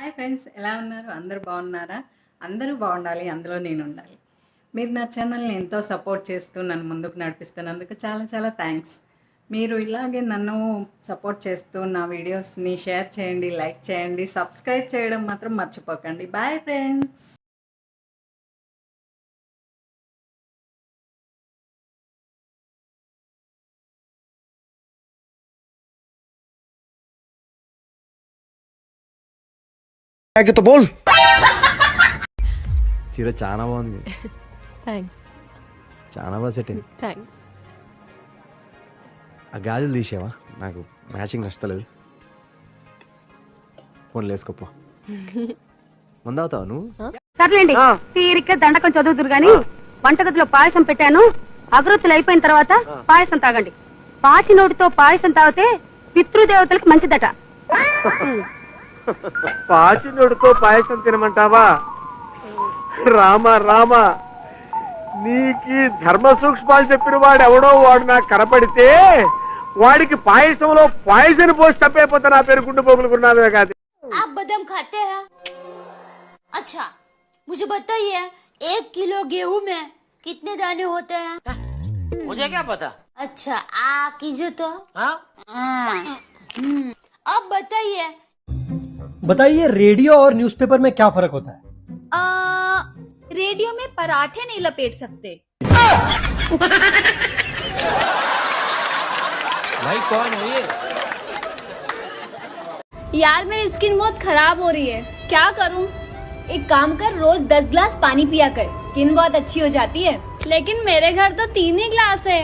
Hi friends, ఎలా ఉన్నారు? అందరూ బాగున్నారా? అందరూ బాగుండాలి, అందులో నేను ఉండాలి. మీరు నా ఛానల్ని ఎంతో సపోర్ట్ చేస్తూ నన్ను ముందుకు నడిపిస్తున్నందుకు చాలా చాలా థ్యాంక్స్. మీరు ఇలాగే నన్ను సపోర్ట్ చేస్తూ నా వీడియోస్ని షేర్ చేయండి, లైక్ చేయండి, సబ్స్క్రైబ్ చేయడం మాత్రం మర్చిపోకండి. Bye friends. तो बोल చీర చాలా బాగుంది. థ్యాంక్స్. చాలా బాగా సెట్ అయింది. థ్యాంక్స్. ఆ గాజులు తీసేవా? నాకు మ్యాచింగ్ నచ్చలేదు. ఫోన్లు వేసుకోపో. ముందవుతావు నువ్వు? సర్లేండి, తీరిక దండకం చదువుతురు గాని వంటగదిలో పాయసం పెట్టాను. అగరొత్తులు అయిపోయిన తర్వాత పాయసం తాగండి. పాచి నోటితో పాయసం తాగితే పితృదేవతలకు మంచిదట. పాచినోడుతో పాయసం తినమంటావా? రామ రామ, నీకి ధర్మ సూక్ష్మాలు చెప్పిన వాడు ఎవడో వాడు నాకు కనపడితే వాడికి పాయసంలో పాయసం పోసి తప్పైపోతే నా పేరు గుండు పోగులుకున్నావే కాదు. आप बादाम खाते हैं? अच्छा, मुझे बताइए 1 किलो गेहूं में कितने दाने होते हैं? मुझे क्या पता? अच्छा, आ कीजिए तो। अब बताइए रेडियो और न्यूज़पेपर में क्या फर्क होता है? रेडियो में पराठे नहीं लपेट सकते। भाई कौन है ये? यार मेरी स्किन बहुत खराब हो रही है, क्या करूं? एक काम कर, रोज 10 गिलास पानी पिया कर, स्किन बहुत अच्छी हो जाती है। लेकिन मेरे घर तो 3 ही गिलास है।